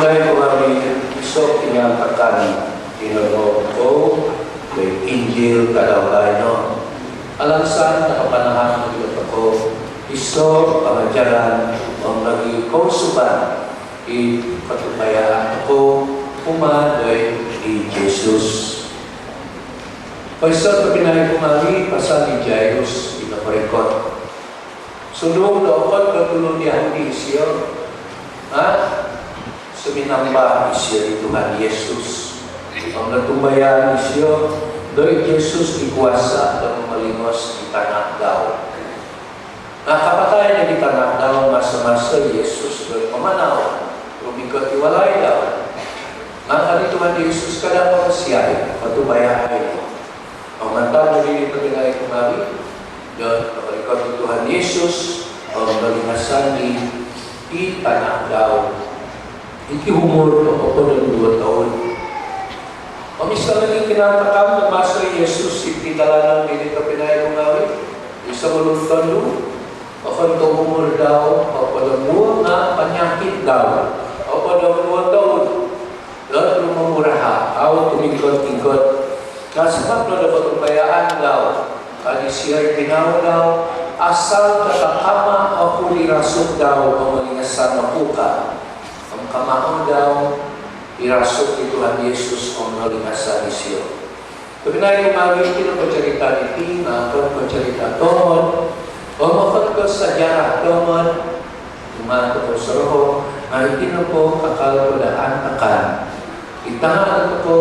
Tunay ko kami isok inyatakan tinunod ko kay Injil kadawlayo. Alansan nakapanahan ko dito ko isok pangajaran ang naging konsuban patubayaan ko umaday di Jesus. Paisa pagpinay ko kami pasal ni Jairus inaparikot. Sulong dapat katulong ni Yahudi siya. Suminamba siya ni Tuhan Yesus. Ang natubayan siya, doy Yesus ikuasa at malingos di tanah daw. Nakapatay na di tanah daw masa-masa Yesus doy pamanaw. Rumikot iwalay daw. Nga ni Tuhan Yesus kadang siya, patubayan ay. Ang mantap na dito pinay kumari, doon napalikot ni Tuhan Yesus, ang malingasan di tanah daw. Ikihumor na ako ng 2 taon. Pamista naging kinatakam na Master Yesus, ipinalanan dito pinay kumari, isa muluntan doon, akan tumumur daw, apadamuang na panyakit daw, apadamuang taon, lahat lumamuraha, aw tumingkot-tingkot, kasabab na dapat umayaan daw, kani siya pinaw daw, asal katakama ako nirasok daw, ang malingasan na buka. Ang kamahon daw, irasok ni Tuhan Yesus ang malingasan ni siya. Kapinay kumagin, kinapagcarita ni Tina, kapagcarita doon, o makot sa jarah doon, tumato ko sa roho, na po kakal ko daan akan. Itangan ko,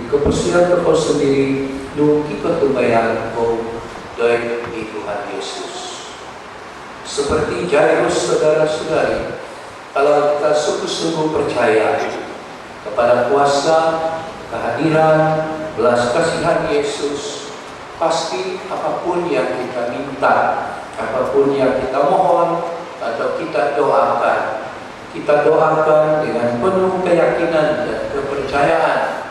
ikapusiyan ko sendiri, nung ikatubayan ko, doon ni Tuhan Yesus. Seperti Jairus, saudara-saudari, kalau kita sungguh-sungguh percaya kepada kuasa, kehadiran, belas kasihan Yesus, pasti apapun yang kita minta, apapun yang kita mohon, atau kita doakan dengan penuh keyakinan dan kepercayaan,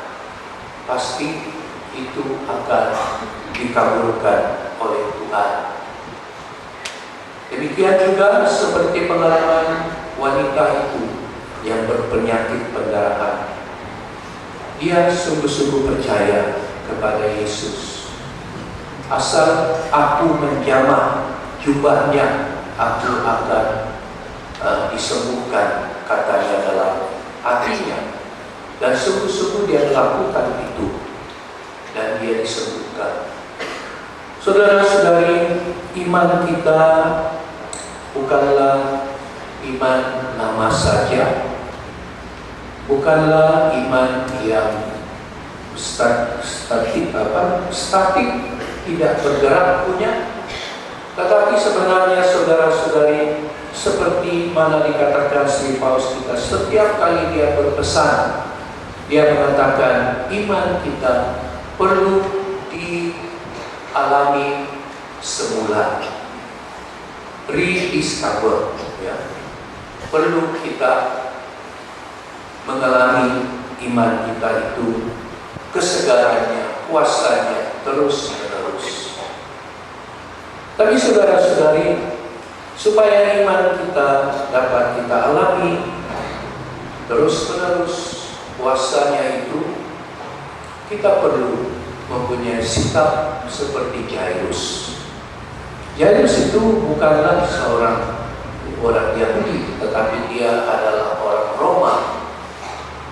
pasti itu akan dikabulkan oleh Tuhan. Demikian juga seperti pengalaman wanita itu yang berpenyakit pendarahan. Dia sungguh-sungguh percaya kepada Yesus. Asal aku menjamah jubahnya, aku akan disembuhkan, katanya dalam hatinya. Dan sungguh-sungguh dia melakukan itu. Dan dia disembuhkan. Saudara-saudari, iman kita bukanlah iman nama saja, bukanlah iman yang statik, tidak bergerak punya, tetapi sebenarnya saudara-saudari, seperti mana dikatakan Sri Paus kita, setiap kali dia berpesan, dia mengatakan iman kita perlu dialami semula, rediscover, ya. Perlu kita mengalami iman kita itu, kesegarannya, kuasanya terus menerus. Tapi saudara-saudari, supaya iman kita dapat kita alami terus menerus kuasanya itu, kita perlu mempunyai sikap seperti Jairus. Jairus itu bukanlah seorang Yahudi, tetapi dia adalah orang Roma.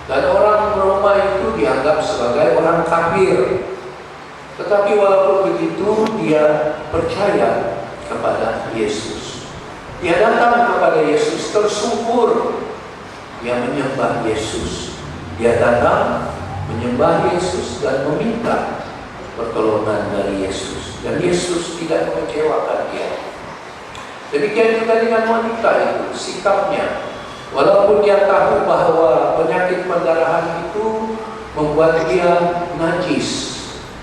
Dan orang Roma itu dianggap sebagai orang kafir. Tetapi walaupun begitu, dia percaya kepada Yesus. Dia datang kepada Yesus tersungkur. Dia menyembah Yesus. Dia datang menyembah Yesus dan meminta pertolongan dari Yesus. Dan Yesus tidak mengecewakan dia. Demikian juga dengan wanita itu, sikapnya. Walaupun dia tahu bahwa penyakit pendarahan itu membuat dia najis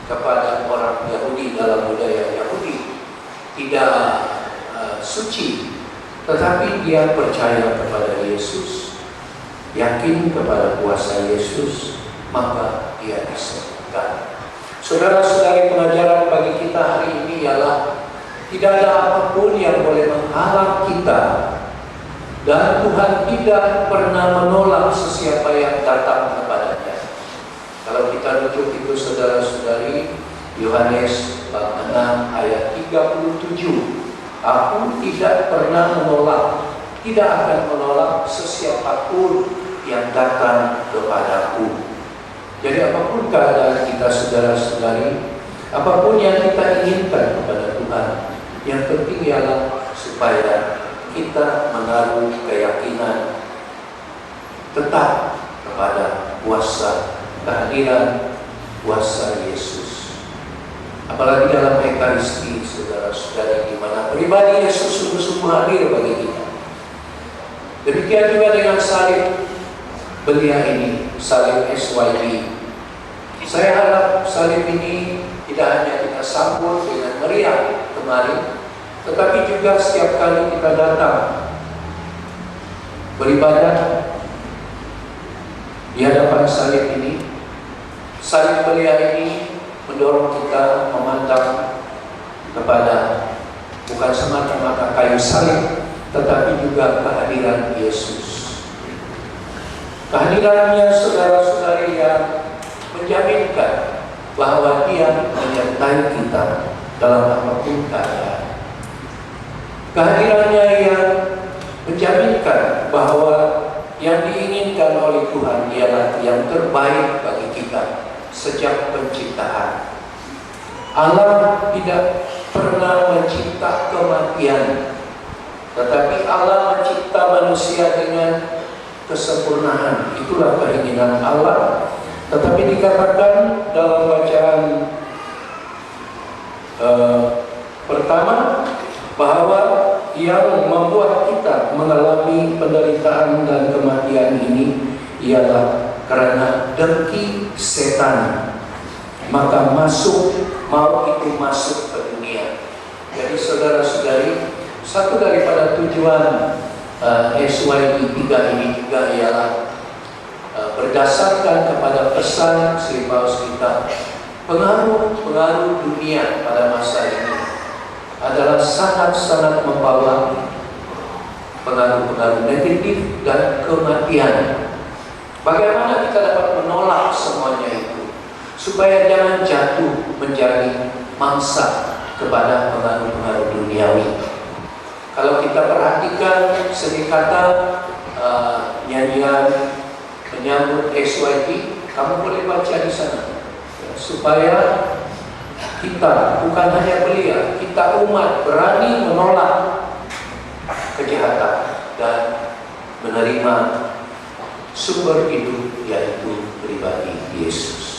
kepada orang Yahudi dalam budaya Yahudi, tidak suci, tetapi dia percaya kepada Yesus, yakin kepada kuasa Yesus, maka dia disembuhkan. Saudara-saudari, pengajaran bagi kita hari ini ialah tidak ada apapun yang boleh menghalang kita, dan Tuhan tidak pernah menolak sesuatu petunjuk itu saudara-saudari, Yohanes bab 6 ayat 37. Aku tidak pernah menolak, tidak akan menolak sesiapapun yang datang kepadaku. Jadi apapun keadaan kita saudara-saudari, apapun yang kita inginkan kepada Tuhan, yang penting ialah supaya kita menaruh keyakinan tetap kepada kuasa kehadiran kuasa Yesus. Apalagi dalam Ekaristi, saudara-saudari, di mana pribadi Yesus sungguh-sungguh hadir bagi kita. Demikian juga dengan salib belia ini, salib SYB. Saya harap salib ini tidak hanya kita sambut dengan meriah kemarin, tetapi juga setiap kali kita datang beribadah di hadapan salib ini, salib belia ini mendorong kita memandang kepada bukan semata-mata kayu salib, tetapi juga kehadiran Yesus. Kehadirannya saudara-saudari yang menjaminkan bahwa Dia menyertai kita dalam apapun keadaan. Kehadirannya yang menjaminkan bahwa yang diinginkan oleh Tuhan ialah yang terbaik bagi kita sejak penciptaan. Allah tidak pernah mencipta kematian, tetapi Allah mencipta manusia dengan kesempurnaan. Itulah keinginan Allah. Tetapi dikatakan dalam bacaan pertama bahwa yang membuat kita mengalami penderitaan dan kematian ini ialah karena dengki setan. Maka mau itu masuk ke dunia. Jadi saudara-saudari, satu daripada tujuan SYB 3 ini juga ialah berdasarkan kepada pesan Sri Paus kita, pengaruh dunia pada masa ini adalah sangat-sangat membawa pengaruh-pengaruh negatif dan kematian. Bagaimana kita dapat menolak semuanya itu supaya jangan jatuh menjadi mangsa kepada pengaruh-pengaruh duniawi. Kalau kita perhatikan seni kata nyanyian menyambut SYB, kamu boleh baca di sana, supaya kita bukan hanya belia, kita umat berani menolak kejahatan dan menerima sumber hidup, yaitu pribadi Yesus.